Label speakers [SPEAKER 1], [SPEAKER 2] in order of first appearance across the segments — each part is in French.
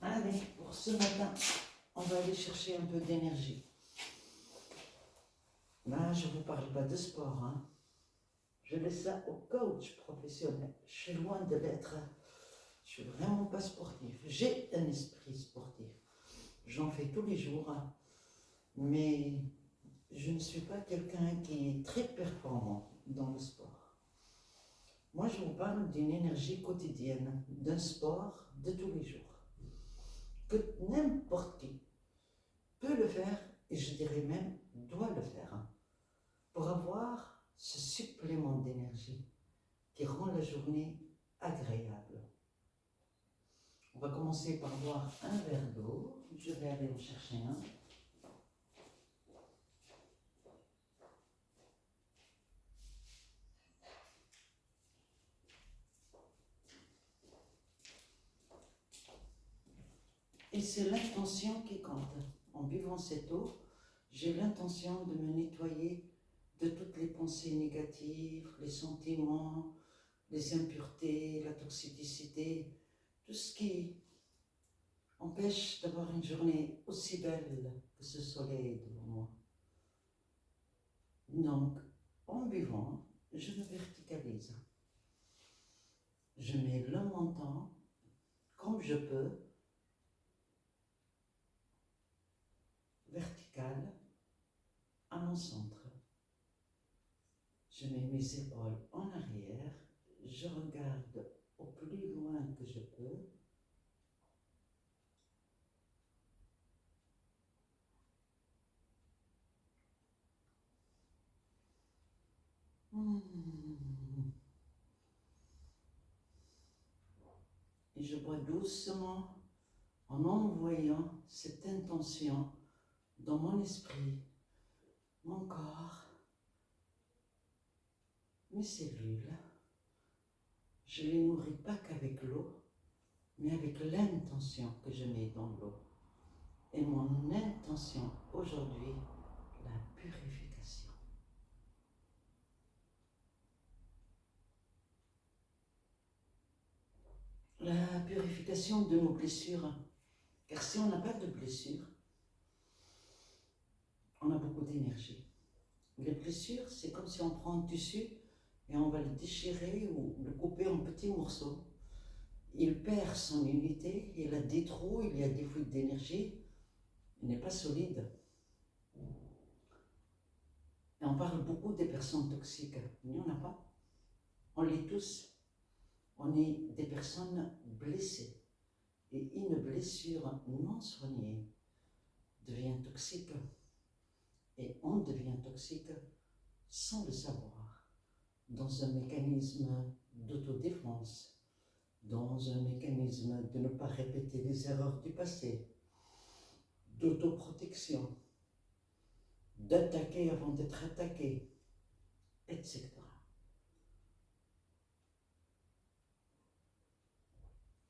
[SPEAKER 1] Allez, pour ce matin, on va aller chercher un peu d'énergie. Là, je ne vous parle pas de sport, hein. Je laisse ça au coach professionnel. Je suis loin de l'être. Je suis vraiment pas sportif. J'ai un esprit sportif. J'en fais tous les jours, hein. Mais je ne suis pas quelqu'un qui est très performant dans le sport. Moi, je vous parle d'une énergie quotidienne, d'un sport de tous les jours. Que n'importe qui peut le faire, et je dirais même doit le faire, hein, pour avoir ce supplément d'énergie qui rend la journée agréable. On va commencer par boire un verre d'eau. Je vais aller en chercher un. Et c'est l'intention qui compte. En buvant cette eau, j'ai l'intention de me nettoyer de toutes les pensées négatives, les sentiments, les impuretés, la toxicité, tout ce qui empêche d'avoir une journée aussi belle que ce soleil devant moi. Donc, en buvant, je me verticalise. Je mets le menton, comme je peux, vertical à mon centre. Je mets mes épaules en arrière, je regarde au plus loin que je peux. Et je bois doucement en envoyant cette intention dans mon esprit, mon corps, mes cellules. Je ne les nourris pas qu'avec l'eau, mais avec l'intention que je mets dans l'eau. Et mon intention aujourd'hui, la purification. La purification de nos blessures. Car si on n'a pas de blessures, on a beaucoup d'énergie. Les blessures, c'est comme si on prend un tissu et on va le déchirer ou le couper en petits morceaux. Il perd son unité, il a des trous, il y a des fuites d'énergie, il n'est pas solide. Et on parle beaucoup des personnes toxiques, il n'y en a pas. On l'est tous. On est des personnes blessées. Et une blessure non soignée devient toxique. Et on devient toxique sans le savoir, dans un mécanisme d'autodéfense, dans un mécanisme de ne pas répéter les erreurs du passé, d'autoprotection, d'attaquer avant d'être attaqué, etc.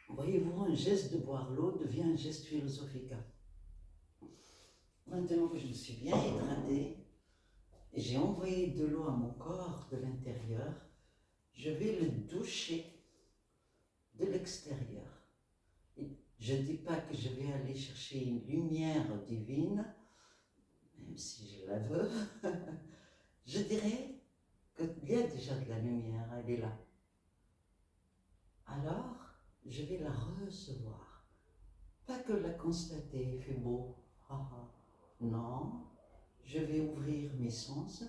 [SPEAKER 1] Voyez-vous, un geste de boire l'eau devient un geste philosophique. Maintenant que je me suis bien hydratée et j'ai envoyé de l'eau à mon corps de l'intérieur, je vais le doucher de l'extérieur. Je ne dis pas que je vais aller chercher une lumière divine, même si je la veux. Je dirais qu'il y a déjà de la lumière, elle est là. Alors, je vais la recevoir. Pas que la constater, il fait beau. Non, je vais ouvrir mes sens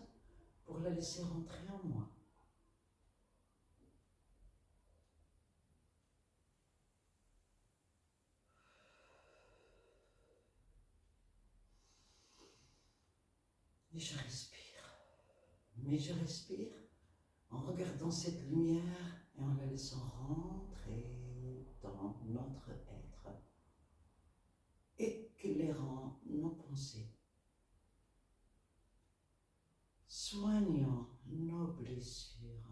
[SPEAKER 1] pour la laisser rentrer en moi. Et je respire. Mais je respire en regardant cette lumière et en la laissant rentrer dans notre être, éclairant nos pensées, soignant nos blessures,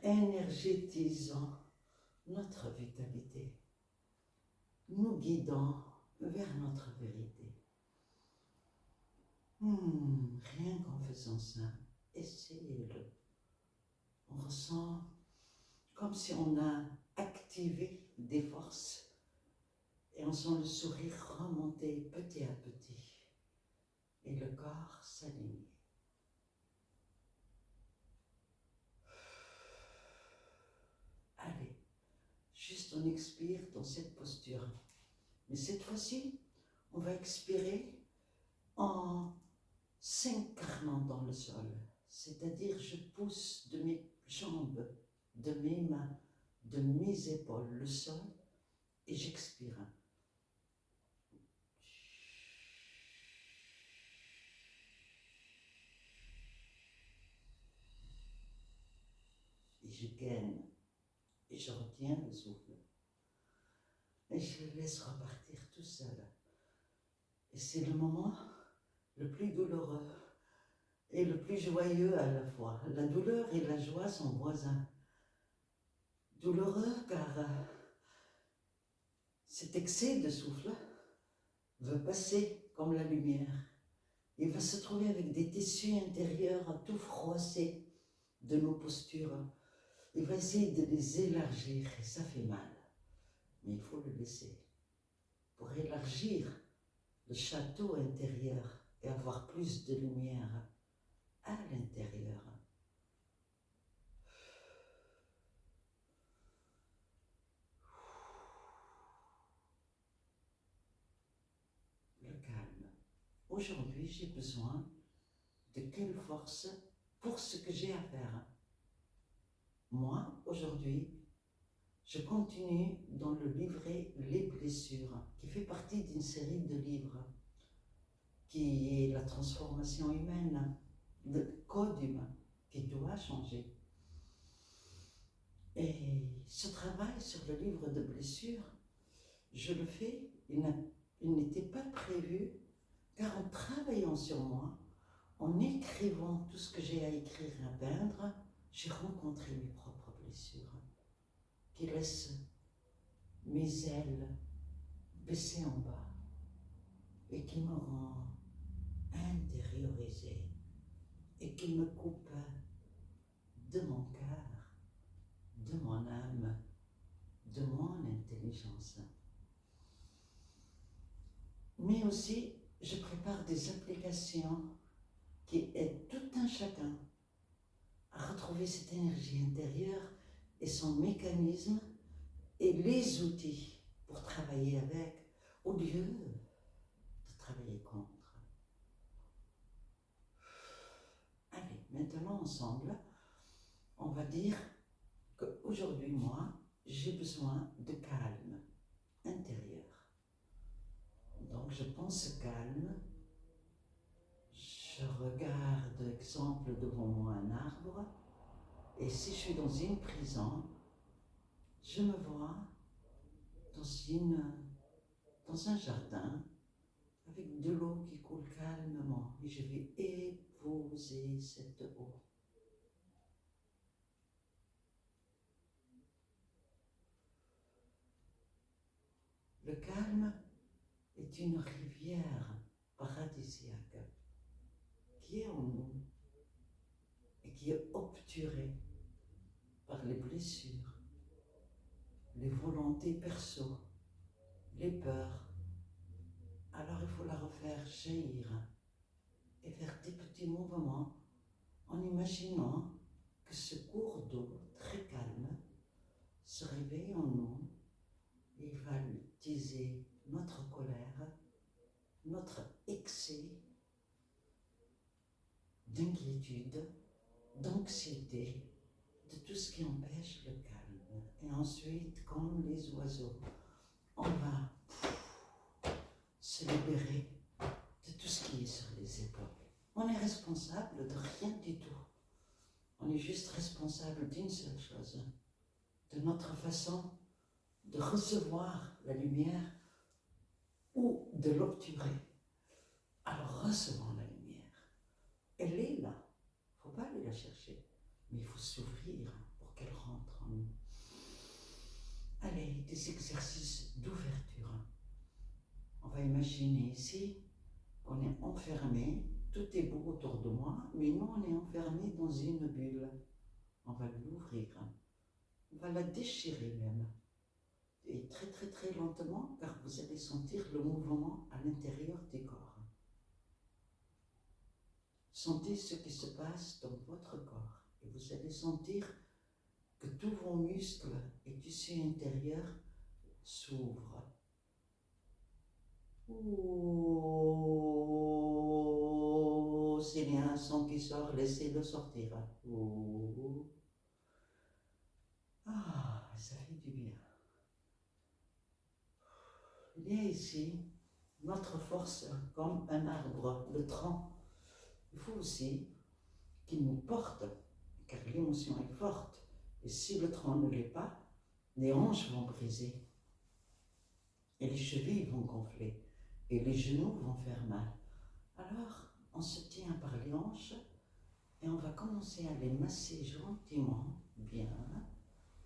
[SPEAKER 1] énergétisant notre vitalité, nous guidant vers notre vérité. Rien qu'en faisant ça, essayez-le. On ressent comme si on a activer des forces et on sent le sourire remonter petit à petit et le corps s'aligner. Allez, juste on expire dans cette posture. Mais cette fois-ci, on va expirer en s'incarnant dans le sol. C'est-à-dire, je pousse de mes jambes, de mes mains, de mes épaules le sol et j'expire. Et je gaine et je retiens le souffle. Et je le laisse repartir tout seul. Et c'est le moment le plus douloureux et le plus joyeux à la fois. La douleur et la joie sont voisins. Douloureux car cet excès de souffle veut passer comme la lumière. Il va se trouver avec des tissus intérieurs tout froissés de nos postures. Il va essayer de les élargir et ça fait mal. Mais il faut le laisser pour élargir le château intérieur et avoir plus de lumière à l'intérieur. Le calme. Aujourd'hui, j'ai besoin de quelle force pour ce que j'ai à faire. Moi, aujourd'hui, je continue dans le livret Les blessures, qui fait partie d'une série de livres, qui est la transformation humaine, le code humain, qui doit changer. Et ce travail sur le livre de blessures, je le fais, il n'était pas prévu, car en travaillant sur moi, en écrivant tout ce que j'ai à écrire et à peindre, j'ai rencontré mes propres blessures, qui laissent mes ailes baisser en bas et qui me rend intériorisée et qui me coupe de mon cœur, de mon âme, de mon intelligence. Mais aussi, je prépare des applications qui aident tout un chacun à retrouver cette énergie intérieure et son mécanisme et les outils pour travailler avec, au lieu de travailler contre. Allez, maintenant ensemble, on va dire qu'aujourd'hui, moi, j'ai besoin de calme intérieur. Donc je pense calme, je regarde, exemple, devant moi un arbre, et si je suis dans une prison, je me vois dans un jardin avec de l'eau qui coule calmement et je vais épouser cette eau. Le calme est une rivière paradisiaque qui est en nous et qui est obturée par les blessures, les volontés perso, les peurs. Alors il faut la refaire jaillir et faire des petits mouvements en imaginant que ce cours d'eau très calme se réveille en nous et il va utiliser notre colère, notre excès d'inquiétude, d'anxiété, de tout ce qui empêche le calme. Et ensuite, comme les oiseaux, on va se libérer de tout ce qui est sur les épaules. On est responsable de rien du tout. On est juste responsable d'une seule chose, de notre façon de recevoir la lumière ou de l'obturer. Alors recevons la lumière. Elle est là. Il ne faut pas aller la chercher, mais il faut s'ouvrir pour qu'elle rentre en nous. Allez, des exercices d'ouverture. On va imaginer ici qu'on est enfermé, tout est beau autour de moi, mais nous on est enfermé dans une bulle. On va l'ouvrir. va la déchirer même. Et très très très lentement, car vous allez sentir le mouvement à l'intérieur du corps. Sentez ce qui se passe dans votre corps et vous allez sentir que tous vos muscles et tissus intérieurs s'ouvrent. Oh, s'il y a un son qui sort, laissez-le sortir. Oh. Ah, ça fait du bien. Il y a ici notre force comme un arbre, le tronc. Il faut aussi qu'il nous porte, car l'émotion est forte. Et si le tronc ne l'est pas, les hanches vont briser. Et les chevilles vont gonfler. Et les genoux vont faire mal. Alors, on se tient par les hanches et on va commencer à les masser gentiment, bien,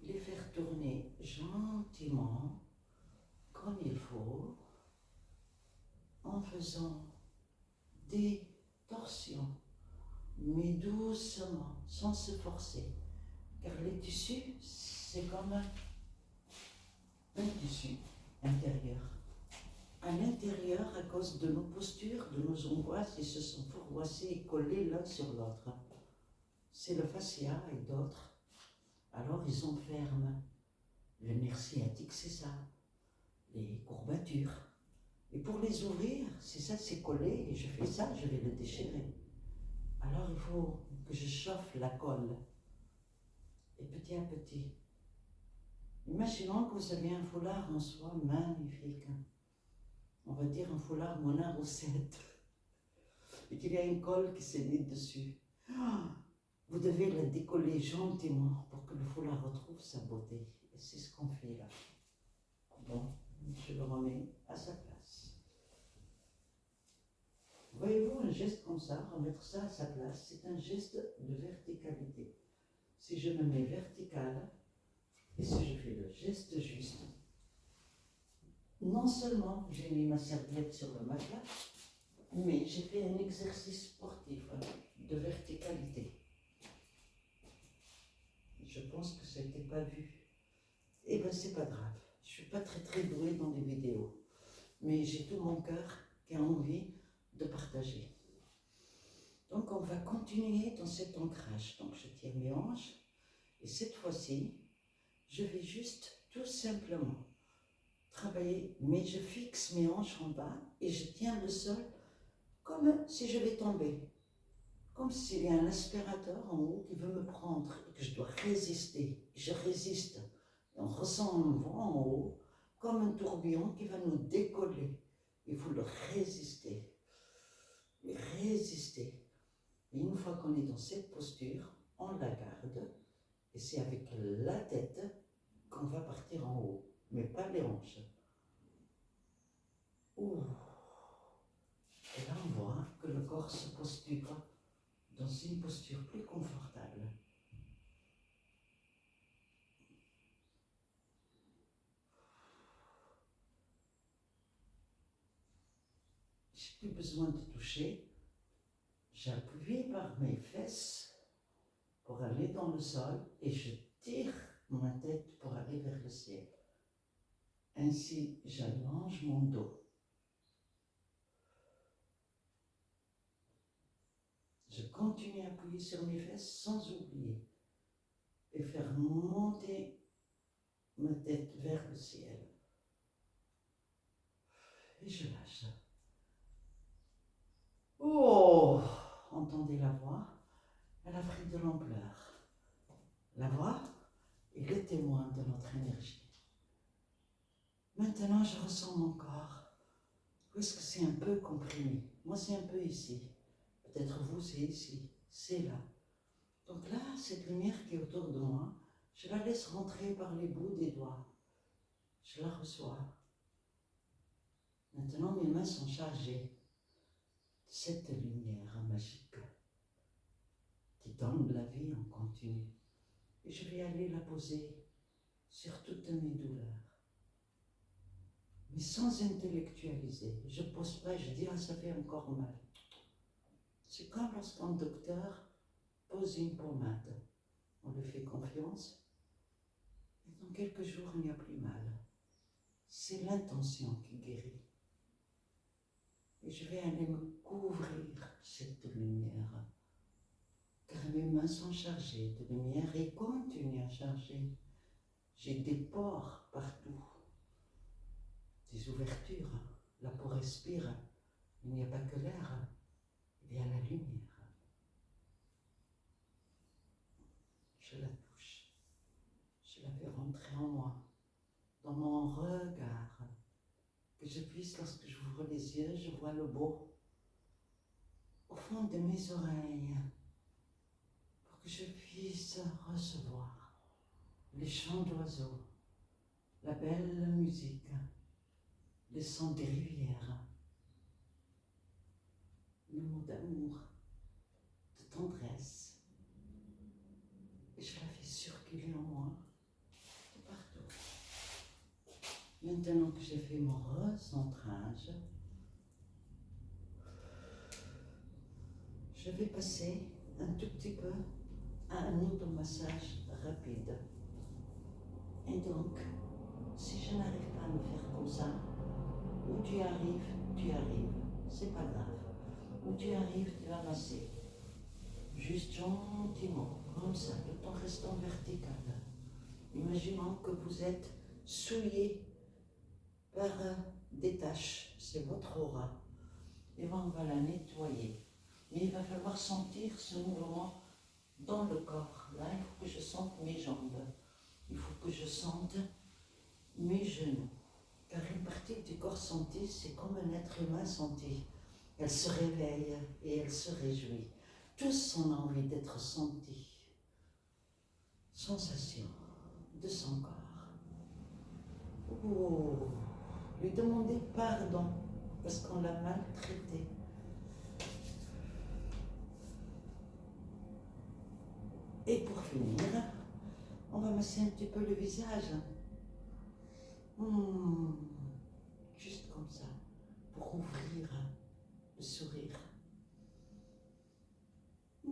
[SPEAKER 1] les faire tourner gentiment, comme il faut, en faisant des torsions, mais doucement, sans se forcer. Car les tissus, c'est comme un tissu intérieur. À l'intérieur, à cause de nos postures, de nos angoisses, ils se sont fourvoissés et collés l'un sur l'autre. C'est le fascia et d'autres. Alors ils enferment. Le nerf sciatique, c'est ça. Les courbatures. Et pour les ouvrir, c'est ça, c'est collé, et je fais ça, je vais le déchirer. Alors il faut que je chauffe la colle. Et petit à petit. Imaginons que vous avez un foulard en soie magnifique. On va dire un foulard Monard au 7. Et qu'il y a une colle qui s'est mise dessus. Vous devez la décoller gentiment pour que le foulard retrouve sa beauté. Et c'est ce qu'on fait là. Bon, je le remets à sa place. Voyez-vous, un geste comme ça, remettre ça à sa place, c'est un geste de verticalité. Si je me mets vertical, et si je fais le geste juste, non seulement j'ai mis ma serviette sur le matelas, mais j'ai fait un exercice sportif de verticalité. Je pense que ça n'était pas vu. Eh bien, c'est pas grave. Je suis pas très douée dans les vidéos. Mais j'ai tout mon cœur qui a envie de partager. Donc, on va continuer dans cet ancrage. Donc, je tiens mes hanches. Et cette fois-ci, je vais juste tout simplement travailler. Mais je fixe mes hanches en bas et je tiens le sol comme si je vais tomber. Comme s'il y a un aspirateur en haut qui veut me prendre et que je dois résister. Je résiste. Et on ressent un vent en haut, comme un tourbillon qui va nous décoller. Il faut le résister. Et résister. Et une fois qu'on est dans cette posture, on la garde. Et c'est avec la tête qu'on va partir en haut, mais pas les hanches. Ouh. Et là, on voit que le corps se posture dans une posture plus confortable. J'ai plus besoin de toucher. J'appuie par mes fesses pour aller dans le sol et je tire ma tête pour aller vers le ciel. Ainsi, j'allonge mon dos. Je continue à appuyer sur mes fesses sans oublier et faire monter ma tête vers le ciel. Et je lâche. Oh, entendez la voix, elle a pris de l'ampleur. La voix est le témoin de notre énergie. Maintenant, je ressens mon corps. Où est-ce que c'est un peu comprimé? Moi, c'est un peu ici. Peut-être vous, c'est ici. C'est là. Donc là, cette lumière qui est autour de moi, je la laisse rentrer par les bouts des doigts. Je la reçois. Maintenant, mes mains sont chargées de cette lumière magique qui donne la vie en continu. Et je vais aller la poser sur toutes mes douleurs. Mais sans intellectualiser. Je ne pose pas, je dis, ah, ça fait encore mal. C'est comme lorsqu'un docteur pose une pommade. On lui fait confiance. En quelques jours, il n'y a plus mal. C'est l'intention qui guérit. Et je vais aller me couvrir cette lumière. Car mes mains sont chargées de lumière et continuent à charger. J'ai des pores partout, des ouvertures. La peau respire. Il n'y a pas que l'air, il y a la lumière. Je la touche. Je la fais rentrer en moi, dans mon regard. Que je puisse, lorsque j'ouvre les yeux, je vois le beau au fond de mes oreilles. Pour que je puisse recevoir les chants d'oiseaux, la belle musique, les sons des rivières, les mots d'amour, de tendresse. Et je la fais circuler en moi, de partout. Maintenant que j'ai fait mon recentrage, je vais passer un tout petit peu à un automassage rapide. Et donc, si je n'arrive pas à le faire comme ça, où tu arrives, c'est pas grave. Où tu arrives, tu vas masser. Juste gentiment, comme ça, tout en restant vertical. Imaginons que vous êtes souillé par des taches, c'est votre aura. Et on va la nettoyer. Mais il va falloir sentir ce mouvement dans le corps. Là, il faut que je sente mes jambes. Il faut que je sente mes genoux. Car une partie du corps senti, c'est comme un être humain senti. Elle se réveille et elle se réjouit. Tous ont envie d'être sentis. Sensation de son corps. Oh, lui demander pardon parce qu'on l'a maltraité. Et pour finir, on va masser un petit peu le visage. Juste comme ça, pour ouvrir le sourire. Et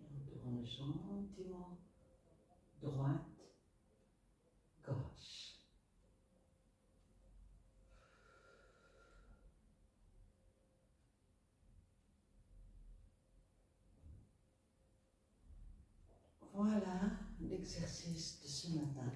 [SPEAKER 1] on tourne gentiment, droite, gauche. Voilà l'exercice de ce matin.